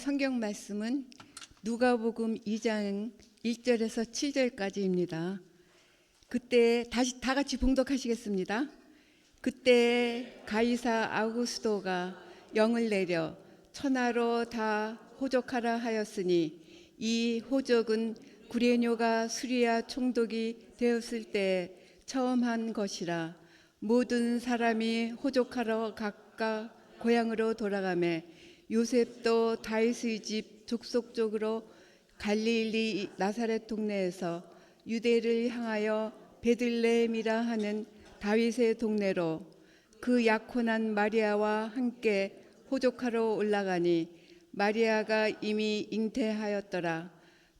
성경 말씀은 누가복음 2장 1절에서 7절까지입니다. 그때 다시 다 같이 봉독하시겠습니다. 그때 가이사 아우구스도가 영을 내려 천하로 다 호적하라 하였으니 이 호적은 구레뇨가 수리아 총독이 되었을 때 처음 한 것이라. 모든 사람이 호적하러 각각 고향으로 돌아가매 요셉도 다윗의 집 족속적으로 갈릴리 나사렛 동네에서 유대를 향하여 베들레헴이라 하는 다윗의 동네로 그 약혼한 마리아와 함께 호적하러 올라가니 마리아가 이미 잉태하였더라.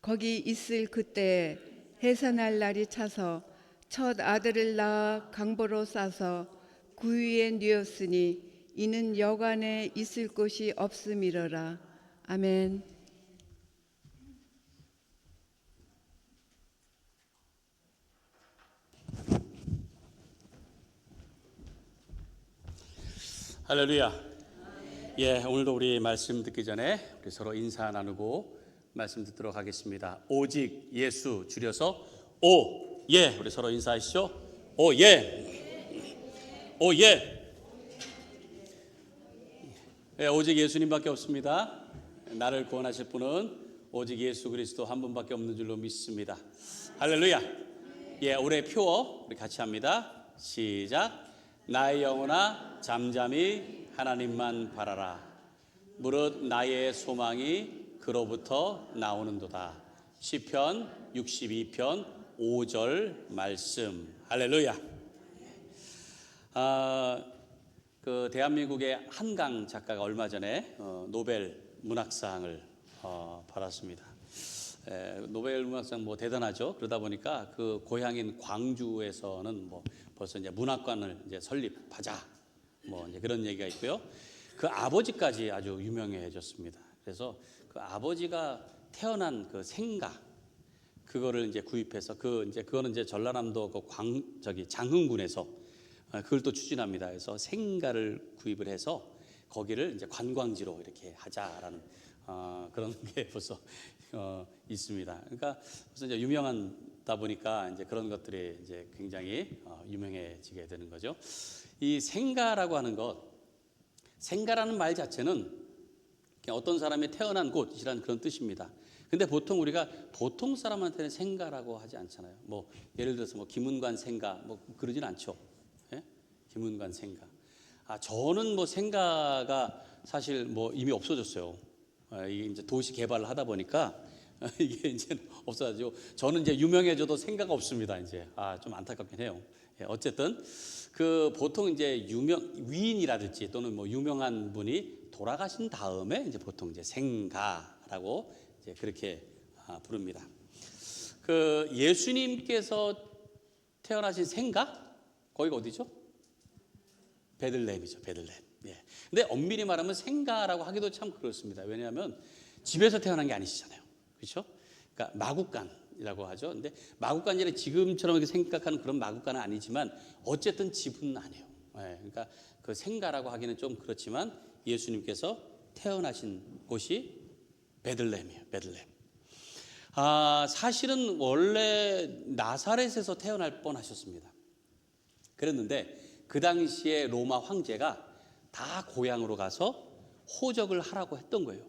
거기 있을 그때 해산할 날이 차서 첫 아들을 낳아 강보로 싸서 구유에 뉘었으니 이는 여관에 있을 곳이 없음이러라. 아멘. 할렐루야. 예, 오늘도 우리 말씀 듣기 전에 우리 서로 인사 나누고 말씀 듣도록 하겠습니다. 오직 예수 줄여서 오, 예. 우리 서로 인사하시죠. 오, 예. 오, 예. 예, 오직 예수님밖에 없습니다. 나를 구원하실 분은 오직 예수 그리스도 한 분밖에 없는 줄로 믿습니다. 할렐루야. 예, 올해 표어 우리 같이 합니다. 시작. 나의 영혼아 잠잠히 하나님만 바라라. 무릇 나의 소망이 그로부터 나오는도다. 시편 62편 5절 말씀. 할렐루야. 그 대한민국의 한강 작가가 얼마 전에 노벨 문학상을 받았습니다. 노벨 문학상 뭐 대단하죠. 그러다 보니까 그 고향인 광주에서는 뭐 벌써 이제 문학관을 이제 설립하자 뭐 이제 그런 얘기가 있고요. 그 아버지까지 아주 유명해졌습니다. 그래서 그 아버지가 태어난 그 생가 그거를 이제 구입해서 그거는 이제 전라남도 그 장흥군에서 그걸 또 추진합니다. 그래서 생가를 구입을 해서 거기를 이제 관광지로 이렇게 하자라는 그런 게 벌써 있습니다. 그러니까 벌써 이제 유명하다 보니까 이제 그런 것들이 이제 굉장히 유명해지게 되는 거죠. 이 생가라고 하는 것, 생가라는 말 자체는 어떤 사람이 태어난 곳이라는 그런 뜻입니다. 근데 보통 우리가 보통 사람한테는 생가라고 하지 않잖아요. 뭐 예를 들어서 뭐 김은관 생가 뭐 그러진 않죠. 예? 김은관 생가. 저는 뭐 생가가 사실 뭐 이미 없어졌어요. 이게 이제 도시 개발을 하다 보니까 이게 이제 없어가지고 저는 이제 유명해져도 생가가 없습니다. 이제 좀 안타깝긴 해요. 예, 어쨌든 그 보통 이제 위인이라든지 또는 뭐 유명한 분이 돌아가신 다음에 이제 보통 이제 생가라고 이제 그렇게 부릅니다. 그 예수님께서 태어나신 생가 거기가 어디죠? 베들레헴이죠. 베들레헴. 예. 근데 엄밀히 말하면 생가라고 하기도 참 그렇습니다. 왜냐하면 집에서 태어난 게 아니시잖아요. 그렇죠? 그러니까 마국간이라고 하죠. 근데 마국간이 지금처럼 이렇게 생각하는 그런 마국간은 아니지만 어쨌든 집은 아니에요. 예. 그러니까 그 생가라고 하기는 좀 그렇지만 예수님께서 태어나신 곳이 베들레헴이에요. 베들레헴. 사실은 원래 나사렛에서 태어날 뻔하셨습니다. 그랬는데 그 당시에 로마 황제가 다 고향으로 가서 호적을 하라고 했던 거예요.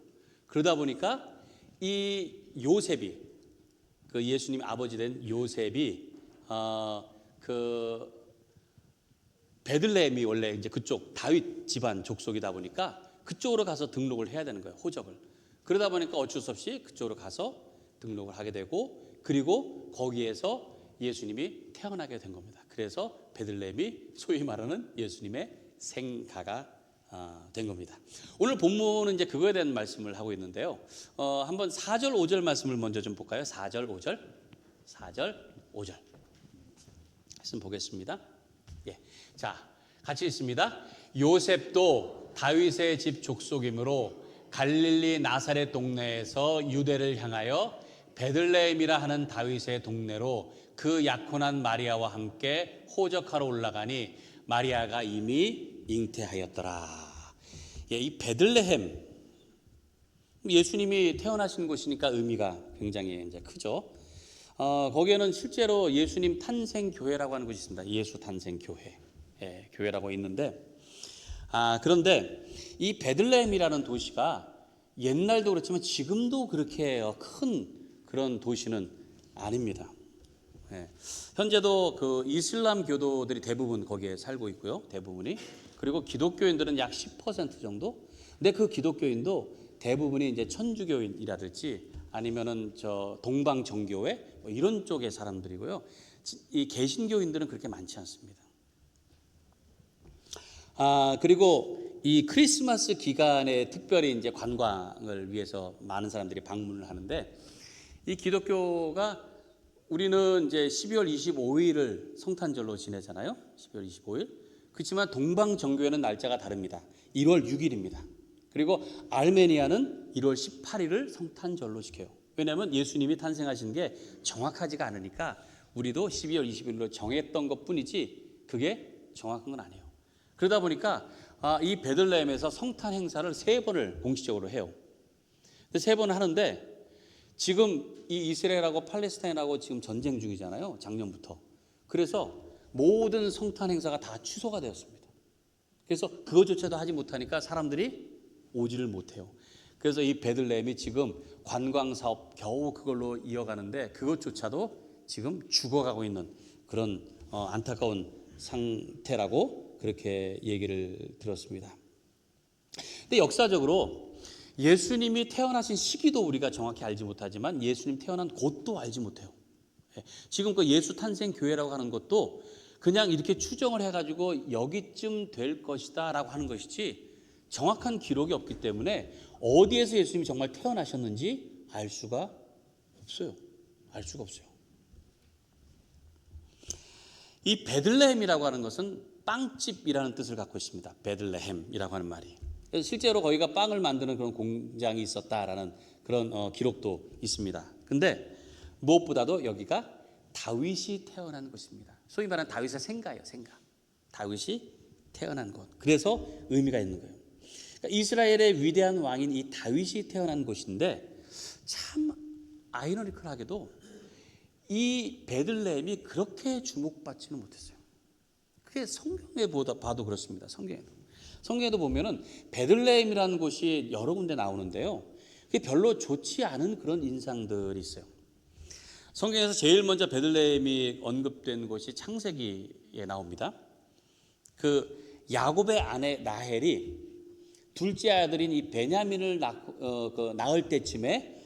그러다 보니까 이 요셉이 그 예수님 아버지 된 요셉이 그 베들레헴이 원래 이제 그쪽 다윗 집안 족속이다 보니까 그쪽으로 가서 등록을 해야 되는 거예요. 호적을. 그러다 보니까 어쩔 수 없이 그쪽으로 가서 등록을 하게 되고 그리고 거기에서 예수님이 태어나게 된 겁니다. 그래서 베들레헴이 소위 말하는 예수님의 생가가 된 겁니다. 오늘 본문은 이제 그거에 대한 말씀을 하고 있는데요. 한번 4절 5절 말씀을 먼저 좀 볼까요? 4절 5절 4절 5절 말씀 보겠습니다. 예, 자 같이 읽습니다. 요셉도 다윗의 집 족속이므로 갈릴리 나사렛 동네에서 유대를 향하여 베들레헴이라 하는 다윗의 동네로 그 약혼한 마리아와 함께 호적하러 올라가니 마리아가 이미 잉태하였더라. 예, 이 베들레헴 예수님이 태어나신 곳이니까 의미가 굉장히 이제 크죠. 거기에는 실제로 예수님 탄생 교회라고 하는 곳이 있습니다. 예수 탄생 교회, 교회라고 있는데, 그런데 이 베들레헴이라는 도시가 옛날도 그렇지만 지금도 그렇게 큰 그런 도시는 아닙니다. 현재도 그 이슬람 교도들이 대부분 거기에 살고 있고요. 대부분이. 그리고 기독교인들은 약 10% 정도. 근데 그 기독교인도 대부분이 이제 천주교인이라든지 아니면은 저 동방 정교회 뭐 이런 쪽의 사람들이고요. 이 개신교인들은 그렇게 많지 않습니다. 그리고 이 크리스마스 기간에 특별히 이제 관광을 위해서 많은 사람들이 방문을 하는데, 이 기독교가 우리는 이제 12월 25일을 성탄절로 지내잖아요. 12월 25일. 그렇지만 동방 정교회는 날짜가 다릅니다. 1월 6일입니다. 그리고 아르메니아는 1월 18일을 성탄절로 지켜요. 왜냐하면 예수님이 탄생하신 게 정확하지가 않으니까 우리도 12월 20일로 정했던 것뿐이지 그게 정확한 건 아니에요. 그러다 보니까 이 베들레헴에서 성탄 행사를 3번을 공식적으로 해요. 3번 하는데, 지금 이 이스라엘하고 팔레스타인하고 지금 전쟁 중이잖아요. 작년부터. 그래서 모든 성탄 행사가 다 취소가 되었습니다. 그래서 그것조차도 하지 못하니까 사람들이 오지를 못해요. 그래서 이 베들레헴이 지금 관광 사업 겨우 그걸로 이어가는데 그것조차도 지금 죽어가고 있는 그런 안타까운 상태라고 그렇게 얘기를 들었습니다. 근데 역사적으로 예수님이 태어나신 시기도 우리가 정확히 알지 못하지만 예수님 태어난 곳도 알지 못해요. 지금 그 예수 탄생 교회라고 하는 것도 그냥 이렇게 추정을 해가지고 여기쯤 될 것이다 라고 하는 것이지 정확한 기록이 없기 때문에 어디에서 예수님이 정말 태어나셨는지 알 수가 없어요. 알 수가 없어요. 이 베들레헴이라고 하는 것은 빵집이라는 뜻을 갖고 있습니다. 베들레헴이라고 하는 말이. 실제로 거기가 빵을 만드는 그런 공장이 있었다라는 그런 기록도 있습니다. 근데 무엇보다도 여기가 다윗이 태어난 곳입니다. 소위 말하는 다윗의 생가예요. 생가. 다윗이 태어난 곳. 그래서 의미가 있는 거예요. 그러니까 이스라엘의 위대한 왕인 이 다윗이 태어난 곳인데, 참 아이러니컬하게도 이 베들레헴이 그렇게 주목받지는 못했어요. 그게 성경에 봐도 그렇습니다. 성경에도 보면은 베들레헴이라는 곳이 여러 군데 나오는데요. 그게 별로 좋지 않은 그런 인상들이 있어요. 성경에서 제일 먼저 베들레헴이 언급된 곳이 창세기에 나옵니다. 그 야곱의 아내 라헬이 둘째 아들인 이 베냐민을 낳을 때쯤에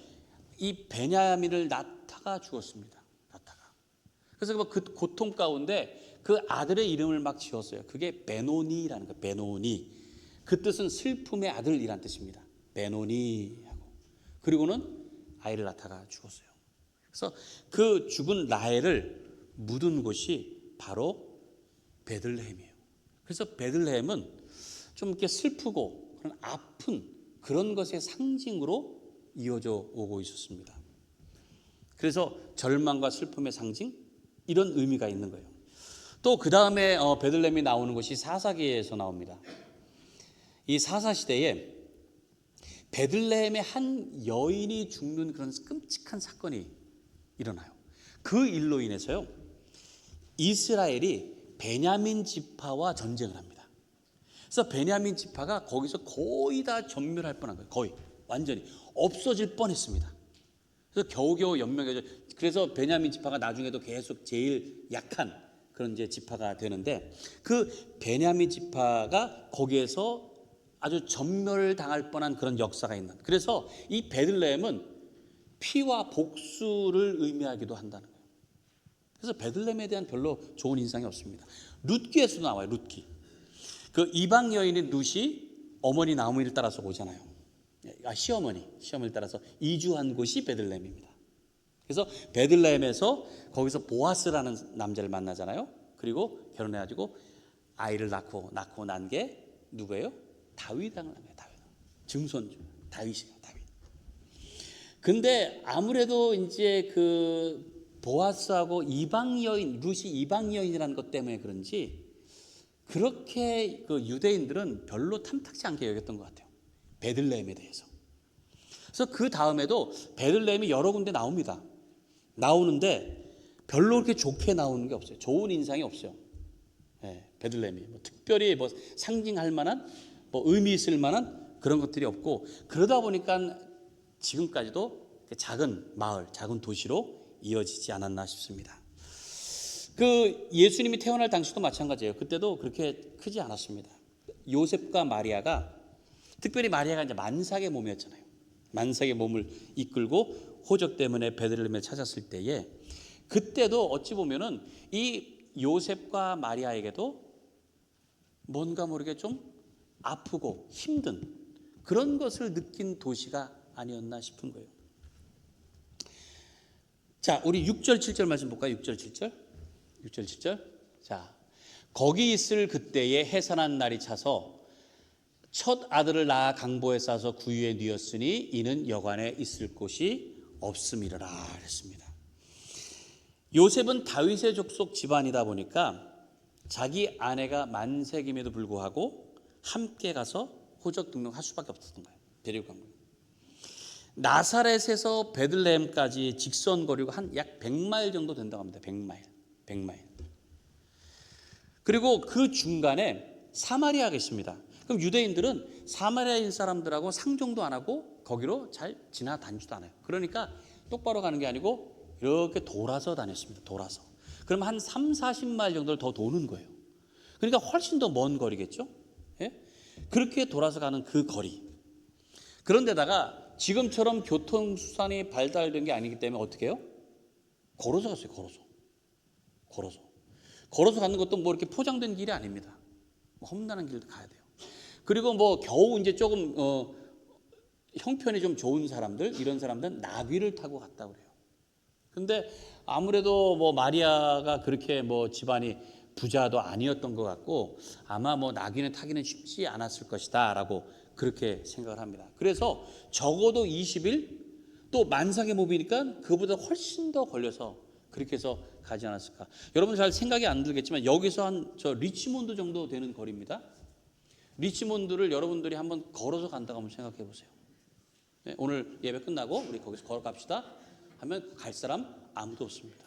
이 베냐민을 낳다가 죽었습니다. 그래서 그 고통 가운데 그 아들의 이름을 막 지었어요. 그게 베노니라는 거예요. 베노니. 그 뜻은 슬픔의 아들이란 뜻입니다. 베노니하고. 그리고는 아이를 낳다가 죽었어요. 그래서 그 죽은 라헬을 묻은 곳이 바로 베들레헴이에요. 그래서 베들레헴은 좀 이렇게 슬프고 그런 아픈 그런 것의 상징으로 이어져 오고 있었습니다. 그래서 절망과 슬픔의 상징, 이런 의미가 있는 거예요. 또 그 다음에 베들레헴이 나오는 것이 사사기에서 나옵니다. 이 사사시대에 베들레헴의 한 여인이 죽는 그런 끔찍한 사건이 일어나요. 그 일로 인해서요, 이스라엘이 베냐민 지파와 전쟁을 합니다. 그래서 베냐민 지파가 거기서 거의 다 전멸할 뻔한 거예요. 거의 완전히 없어질 뻔했습니다. 그래서 겨우겨우 연명해져. 그래서 베냐민 지파가 나중에도 계속 제일 약한 그런 이제 지파가 되는데, 그 베냐민 지파가 거기에서 아주 전멸당할 뻔한 그런 역사가 있는. 그래서 이 베들레헴은 피와 복수를 의미하기도 한다는 거예요. 그래서 베들레헴에 대한 별로 좋은 인상이 없습니다. 룻기에서도 나와요. 룻기. 그 이방 여인인 룻이 어머니 나오미를 따라서 오잖아요. 시어머니를 따라서 이주한 곳이 베들레헴입니다. 그래서 베들레헴에서 거기서 보아스라는 남자를 만나잖아요. 그리고 결혼해가지고 아이를 낳고 난 게 누구예요? 다윗왕을 낳아요. 다윗. 증손주 다윗이에요. 다윗. 근데 아무래도 이제 그 보아스하고 이방 여인, 룻이 이방 여인이라는 것 때문에 그런지 그렇게 그 유대인들은 별로 탐탁지 않게 여겼던 것 같아요. 베들레헴에 대해서. 그래서 그 다음에도 베들레헴이 여러 군데 나옵니다. 나오는데 별로 그렇게 좋게 나오는 게 없어요. 좋은 인상이 없어요. 예, 베들레헴이 뭐 특별히 뭐 상징할 만한 뭐 의미 있을 만한 그런 것들이 없고, 그러다 보니까 지금까지도 작은 마을, 작은 도시로 이어지지 않았나 싶습니다. 그 예수님이 태어날 당시도 마찬가지예요. 그때도 그렇게 크지 않았습니다. 요셉과 마리아가, 특별히 마리아가 이제 만삭의 몸이었잖아요. 만삭의 몸을 이끌고 호적 때문에 베들레헴에 찾았을 때에, 그때도 어찌 보면은 이 요셉과 마리아에게도 뭔가 모르게 좀 아프고 힘든 그런 것을 느낀 도시가 아니었나 싶은 거예요. 자, 우리 6절 7절 말씀 볼까요? 6절 7절. 6절 7절. 자, 거기 있을 그때에 해산한 날이 차서 첫 아들을 낳아 강보에 싸서 구유에 뉘었으니 이는 여관에 있을 곳이 없음이라라 했습니다. 요셉은 다윗의 족속 집안이다 보니까 자기 아내가 만삭임에도 불구하고 함께 가서 호적 등록할 수밖에 없었던 거예요. 데리고 간 거예요. 나사렛에서 베들레헴까지 직선 거리가 한 약 100마일 정도 된다고 합니다. 100마일. 그리고 그 중간에 사마리아가 있습니다. 그럼 유대인들은 사마리아인 사람들하고 상종도 안 하고 거기로 잘 지나다니지도 않아요. 그러니까 똑바로 가는 게 아니고 이렇게 돌아서 다녔습니다. 돌아서. 그럼 한 3, 40마일 정도를 더 도는 거예요. 그러니까 훨씬 더 먼 거리겠죠. 예? 그렇게 돌아서 가는 그 거리. 그런데다가 지금처럼 교통수단이 발달된 게 아니기 때문에 어떻게 해요? 걸어서 갔어요. 걸어서 가는 것도 뭐 이렇게 포장된 길이 아닙니다. 험난한 길도 가야 돼요. 그리고 뭐 겨우 이제 조금 형편이 좀 좋은 사람들, 이런 사람들은 나귀를 타고 갔다고 그래요. 근데 아무래도 뭐 마리아가 그렇게 뭐 집안이 부자도 아니었던 것 같고 아마 뭐 나귀는 타기는 쉽지 않았을 것이다라고 그렇게 생각을 합니다. 그래서 적어도 20일, 또 만삭의 몸이니까 그보다 훨씬 더 걸려서 그렇게 해서 가지 않았을까. 여러분 잘 생각이 안 들겠지만 여기서 한 저 리치몬드 정도 되는 거리입니다. 리치몬드를 여러분들이 한번 걸어서 간다고 한번 생각해 보세요. 네, 오늘 예배 끝나고 우리 거기서 걸어갑시다 하면 갈 사람 아무도 없습니다.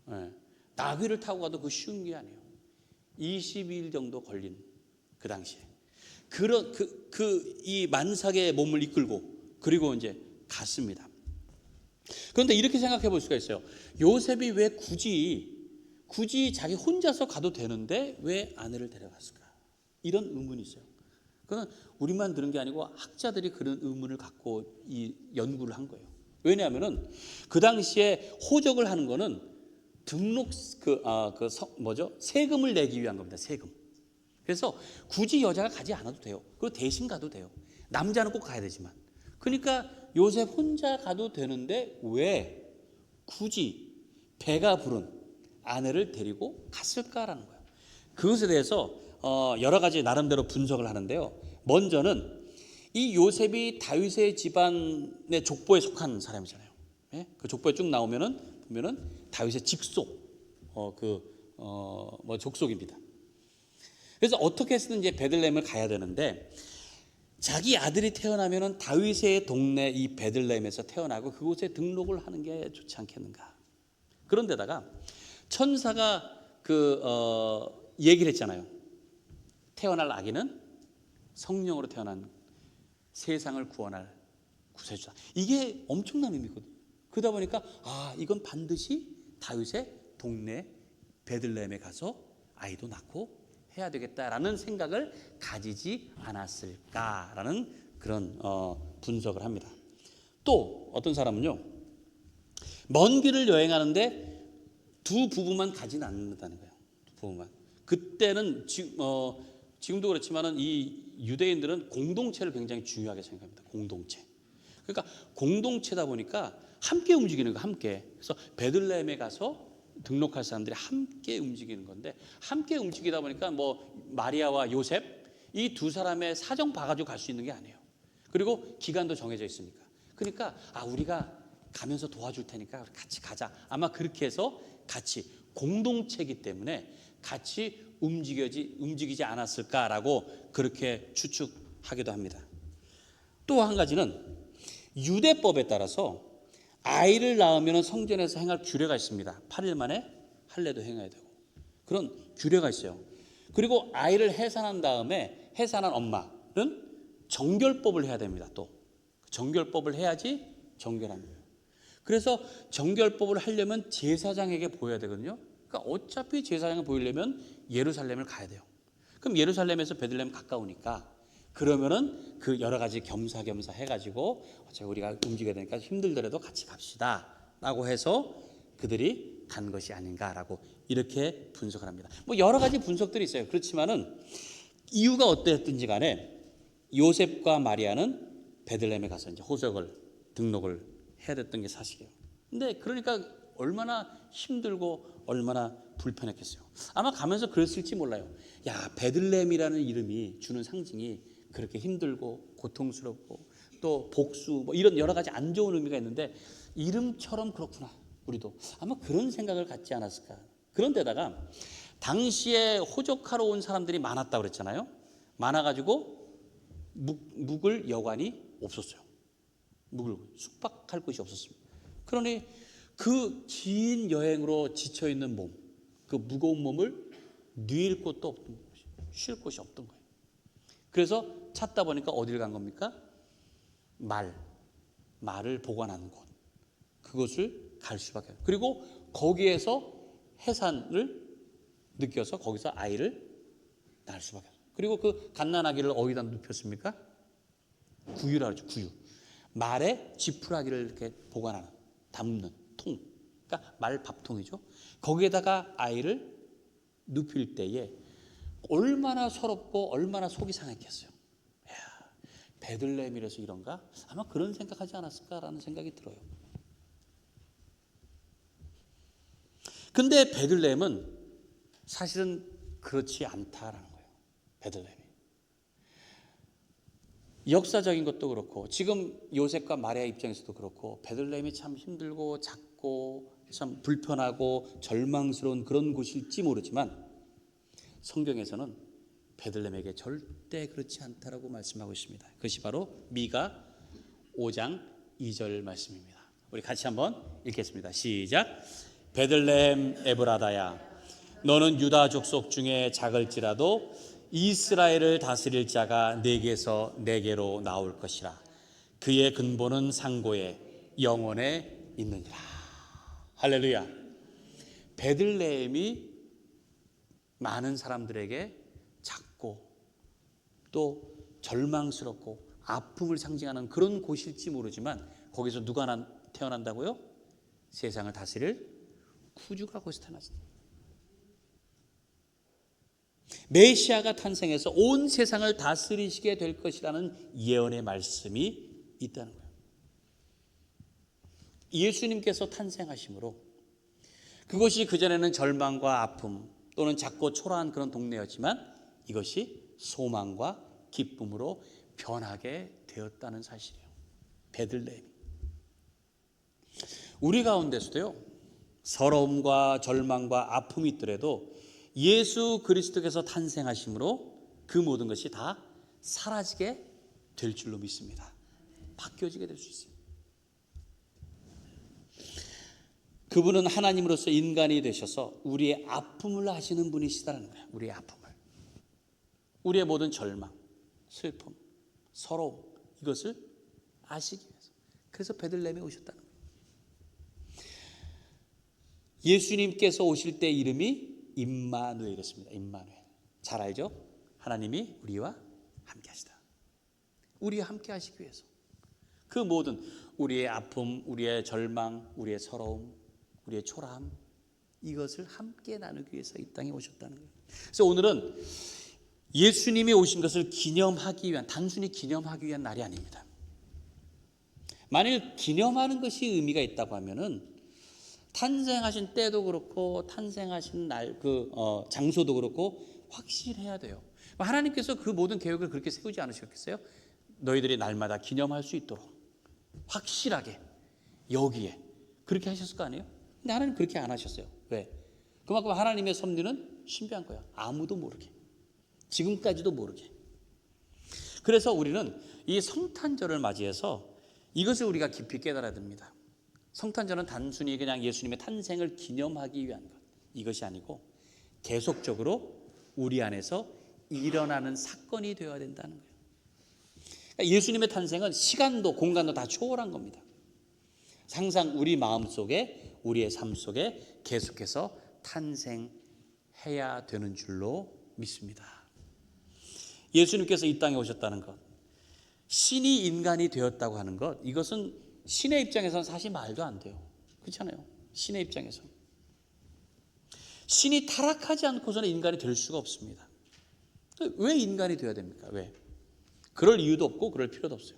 네. 나귀를 타고 가도 그 쉬운 게 아니에요. 20일 정도 걸린 그 당시에 그런 이 만삭의 몸을 이끌고 그리고 이제 갔습니다. 그런데 이렇게 생각해 볼 수가 있어요. 요셉이 왜 굳이 자기 혼자서 가도 되는데 왜 아내를 데려갔을까? 이런 의문이 있어요. 그건 우리만 들은 게 아니고 학자들이 그런 의문을 갖고 이 연구를 한 거예요. 왜냐하면은 그 당시에 호적을 하는 거는 등록 세금을 내기 위한 겁니다. 세금. 그래서 굳이 여자가 가지 않아도 돼요. 그리고 대신 가도 돼요. 남자는 꼭 가야 되지만. 그러니까 요셉 혼자 가도 되는데 왜 굳이 배가 부른 아내를 데리고 갔을까라는 거예요. 그것에 대해서 여러 가지 나름대로 분석을 하는데요. 먼저는 이 요셉이 다윗의 집안의 족보에 속한 사람이잖아요. 예? 그 족보에 쭉 보면은 다윗의 직속 족속입니다. 그래서 어떻게 해서든 이제 베들레헴을 가야 되는데 자기 아들이 태어나면은 다윗의 동네 이 베들레헴에서 태어나고 그곳에 등록을 하는 게 좋지 않겠는가. 그런데다가 천사가 얘기를 했잖아요. 태어날 아기는 성령으로 태어난 세상을 구원할 구세주다. 이게 엄청난 의미거든요. 그러다 보니까 이건 반드시 다윗의 동네 베들레헴에 가서 아이도 낳고 해야 되겠다라는 생각을 가지지 않았을까라는 그런 분석을 합니다. 또 어떤 사람은요, 먼 길을 여행하는데 두 부부만 가지는 않는다는 거예요. 두 부부만. 그때는 지금도 그렇지만은 이 유대인들은 공동체를 굉장히 중요하게 생각합니다. 공동체. 그러니까 공동체다 보니까 함께 움직이는 거, 함께. 그래서 베들레헴에 가서 등록할 사람들이 함께 움직이는 건데, 함께 움직이다 보니까 뭐 마리아와 요셉 이 두 사람의 사정 봐가지고 갈 수 있는 게 아니에요. 그리고 기간도 정해져 있으니까. 그러니까 우리가 가면서 도와줄 테니까 같이 가자. 아마 그렇게 해서 같이 공동체이기 때문에 같이 움직이지 않았을까라고 그렇게 추측하기도 합니다. 또 한 가지는 유대법에 따라서 아이를 낳으면 성전에서 행할 규례가 있습니다. 8일 만에 할례도 행해야 되고 그런 규례가 있어요. 그리고 아이를 해산한 다음에 해산한 엄마는 정결법을 해야 됩니다. 또 정결법을 해야지 정결한 거예요. 그래서 정결법을 하려면 제사장에게 보여야 되거든요. 그러니까 어차피 제사장에 보이려면 예루살렘을 가야 돼요. 그럼 예루살렘에서 베들레헴 가까우니까 그러면은 그 여러 가지 겸사겸사 해가지고 어차피 우리가 움직여야 되니까 힘들더라도 같이 갑시다 라고 해서 그들이 간 것이 아닌가라고 이렇게 분석을 합니다. 뭐 여러 가지 분석들이 있어요. 그렇지만은 이유가 어땠든지 간에 요셉과 마리아는 베들레헴에 가서 이제 호적을 등록을 해야 됐던 게 사실이에요. 근데 그러니까 얼마나 힘들고 얼마나 불편했겠어요. 아마 가면서 그랬을지 몰라요. 야, 베들레헴이라는 이름이 주는 상징이 그렇게 힘들고 고통스럽고 또 복수 뭐 이런 여러 가지 안 좋은 의미가 있는데 이름처럼 그렇구나. 우리도 아마 그런 생각을 갖지 않았을까. 그런데다가 당시에 호적하러 온 사람들이 많았다고 그랬잖아요. 많아가지고 묵을 여관이 없었어요. 묵을 숙박할 곳이 없었습니다. 그러니 그 긴 여행으로 지쳐있는 몸, 그 무거운 몸을 누일 곳도 없던 것이, 쉴 곳이 없던 거예요. 그래서 찾다 보니까 어디를 간 겁니까? 말을 보관하는 곳, 그곳을 갈 수밖에 없어요. 그리고 거기에서 해산을 느껴서 거기서 아이를 낳을 수밖에 없어요. 그리고 그 갓난아기를 어디다 눕혔습니까? 구유라 그러죠. 구유. 말에 지푸라기를 이렇게 보관하는, 담는 통, 그러니까 말 밥통이죠. 거기에다가 아이를 눕힐 때에 얼마나 서럽고 얼마나 속이 상했겠어요. 이야, 베들레헴이라서 이런가? 아마 그런 생각하지 않았을까라는 생각이 들어요. 근데 베들레헴은 사실은 그렇지 않다라는 거예요. 베들레헴이. 역사적인 것도 그렇고 지금 요셉과 마리아 입장에서도 그렇고 베들레헴이 참 힘들고 작고 참 불편하고 절망스러운 그런 곳일지 모르지만 성경에서는 베들레헴에게 절대 그렇지 않다라고 말씀하고 있습니다. 그것이 바로 미가 5장 2절 말씀입니다. 우리 같이 한번 읽겠습니다. 시작. 베들레헴 에브라다야, 너는 유다 족속 중에 작을지라도 이스라엘을 다스릴 자가 내게서 내게로 나올 것이라. 그의 근본은 상고에 영원에 있느니라. 할렐루야. 베들레헴이 많은 사람들에게 작고 또 절망스럽고 아픔을 상징하는 그런 곳일지 모르지만 거기서 누가 태어난다고요? 세상을 다스릴 구주가 거기서 태어났습니다. 메시아가 탄생해서 온 세상을 다스리시게 될 것이라는 예언의 말씀이 있다는 거예요. 예수님께서 탄생하심으로 그것이 그전에는 절망과 아픔 또는 작고 초라한 그런 동네였지만 이것이 소망과 기쁨으로 변하게 되었다는 사실이에요. 베들레헴. 우리 가운데서도요, 서러움과 절망과 아픔이 있더라도 예수 그리스도께서 탄생하심으로 그 모든 것이 다 사라지게 될 줄로 믿습니다. 바뀌어지게 될 수 있습니다. 그분은 하나님으로서 인간이 되셔서 우리의 아픔을 아시는 분이시다는 거예요. 우리의 아픔을, 우리의 모든 절망, 슬픔, 서러움, 이것을 아시기 위해서. 그래서 베들레헴에 오셨다는 거예요. 예수님께서 오실 때 이름이 임마누엘이었습니다. 임마누엘. 잘 알죠? 하나님이 우리와 함께 하시다. 우리와 함께 하시기 위해서. 그 모든 우리의 아픔, 우리의 절망, 우리의 서러움, 우리의 초라함, 이것을 함께 나누기 위해서 이 땅에 오셨다는 거예요. 그래서 오늘은 예수님이 오신 것을 기념하기 위한, 단순히 기념하기 위한 날이 아닙니다. 만일 기념하는 것이 의미가 있다고 하면은 탄생하신 때도 그렇고 탄생하신 날 장소도 그렇고 확실해야 돼요. 하나님께서 그 모든 계획을 그렇게 세우지 않으셨겠어요? 너희들이 날마다 기념할 수 있도록 확실하게 여기에 그렇게 하셨을 거 아니에요? 근데 하나님 그렇게 안 하셨어요. 왜? 그만큼 하나님의 섭리는 신비한 거야. 아무도 모르게, 지금까지도 모르게. 그래서 우리는 이 성탄절을 맞이해서 이것을 우리가 깊이 깨달아야 됩니다. 성탄절은 단순히 그냥 예수님의 탄생을 기념하기 위한 것, 이것이 아니고 계속적으로 우리 안에서 일어나는 사건이 되어야 된다는 거예요. 그러니까 예수님의 탄생은 시간도 공간도 다 초월한 겁니다. 항상 우리 마음속에, 우리의 삶 속에 계속해서 탄생해야 되는 줄로 믿습니다. 예수님께서 이 땅에 오셨다는 것, 신이 인간이 되었다고 하는 것, 이것은 신의 입장에서는 사실 말도 안 돼요. 그렇잖아요. 신의 입장에서 신이 타락하지 않고서는 인간이 될 수가 없습니다. 왜 인간이 되어야 됩니까? 왜? 그럴 이유도 없고 그럴 필요도 없어요.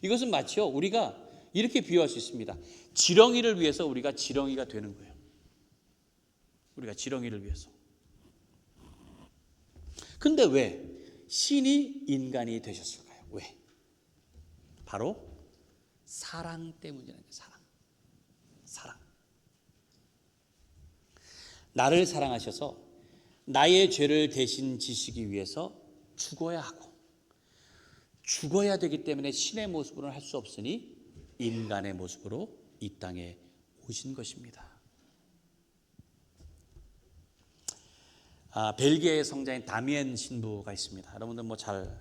이것은 마치요, 우리가 이렇게 비유할 수 있습니다. 지렁이를 위해서 우리가 지렁이가 되는 거예요. 우리가 지렁이를 위해서. 근데 왜 신이 인간이 되셨을까요? 왜? 바로 사랑 때문이라는 거예요. 사랑. 나를 사랑하셔서 나의 죄를 대신 지시기 위해서 죽어야 하고, 죽어야 되기 때문에 신의 모습으로는 할 수 없으니 인간의 모습으로 이 땅에 오신 것입니다. 벨기에의 성자인 다미엔 신부가 있습니다. 여러분들 뭐 잘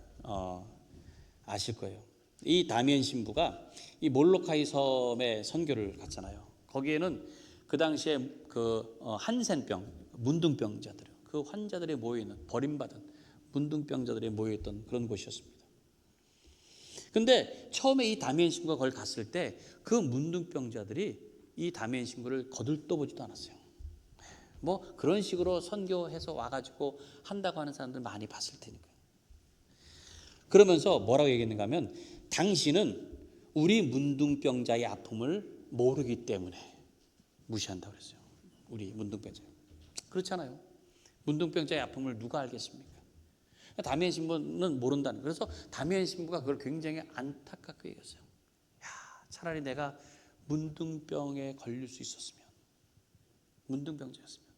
아실 거예요. 이 다미엔 신부가 이 몰로카이 섬에 선교를 갔잖아요. 거기에는 그 당시에 그 한센병, 문둥병자들, 그 환자들이 모여 있는, 버림받은 문둥병자들이 모여 있던 그런 곳이었습니다. 근데 처음에 이 다미엔 신부가 거기 갔을 때 그 문둥병자들이 이 다미엔 신부를 거들떠보지도 않았어요. 뭐 그런 식으로 선교해서 와가지고 한다고 하는 사람들 많이 봤을 테니까요. 그러면서 뭐라고 얘기했는가 하면, 당신은 우리 문둥병자의 아픔을 모르기 때문에 무시한다고 그랬어요. 우리 문둥병자. 그렇잖아요. 문둥병자의 아픔을 누가 알겠습니까? 다미엔 신부는 모른다는. 그래서 다미엔 신부가 그걸 굉장히 안타깝게 얘기했어요. 야, 차라리 내가 문둥병에 걸릴 수 있었으면, 문둥병자였으면.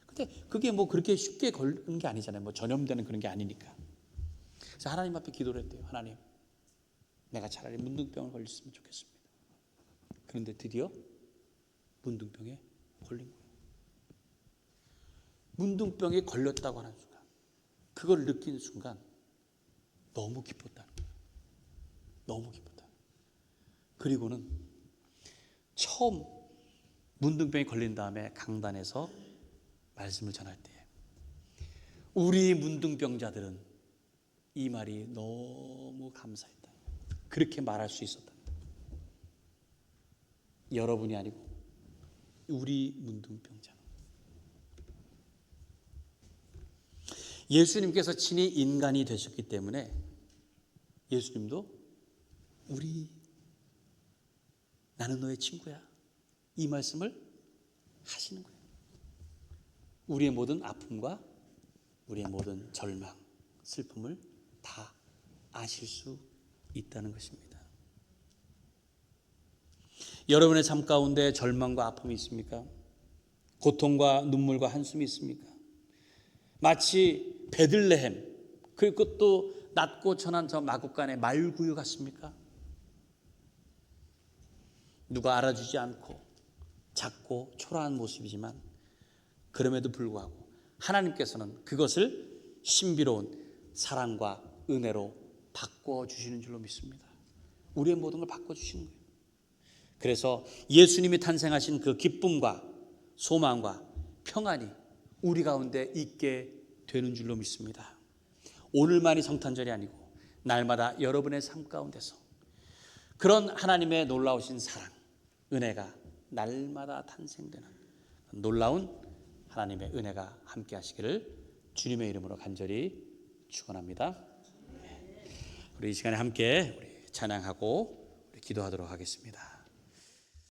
근데 그게 뭐 그렇게 쉽게 걸리는 게 아니잖아요. 뭐 전염되는 그런 게 아니니까. 그래서 하나님 앞에 기도를 했대요. 하나님, 내가 차라리 문둥병을 걸렸으면 좋겠습니다. 그런데 드디어 문둥병에 걸린 거예요. 문둥병에 걸렸다고 하는 순간, 그걸 느끼는 순간 너무 기뻤다는 거예요. 너무 기뻤다. 그리고는 처음 문둥병에 걸린 다음에 강단에서 말씀을 전할 때, 우리 문둥병자들은 이 말이 너무 감사했다. 그렇게 말할 수 있었다. 여러분이 아니고 우리 문둥병자. 예수님께서 친히 인간이 되셨기 때문에 예수님도 나는 너의 친구야, 이 말씀을 하시는 거예요. 우리의 모든 아픔과 우리의 모든 절망, 슬픔을 다 아실 수 있다는 것입니다. 여러분의 삶 가운데 절망과 아픔이 있습니까? 고통과 눈물과 한숨이 있습니까? 마치 베들레헴, 그것도 낮고 천한 저 마국간의 말구유 같습니까? 누가 알아주지 않고 작고 초라한 모습이지만, 그럼에도 불구하고 하나님께서는 그것을 신비로운 사랑과 은혜로 바꿔주시는 줄로 믿습니다. 우리의 모든 걸 바꿔주시는 거예요. 그래서 예수님이 탄생하신 그 기쁨과 소망과 평안이 우리 가운데 있게 되는 줄로 믿습니다. 오늘만이 성탄절이 아니고 날마다 여러분의 삶 가운데서 그런 하나님의 놀라우신 사랑, 은혜가 날마다 탄생되는 놀라운 하나님의 은혜가 함께 하시기를 주님의 이름으로 간절히 축원합니다. 우리 이 시간에 함께 우리 찬양하고 우리 기도하도록 하겠습니다.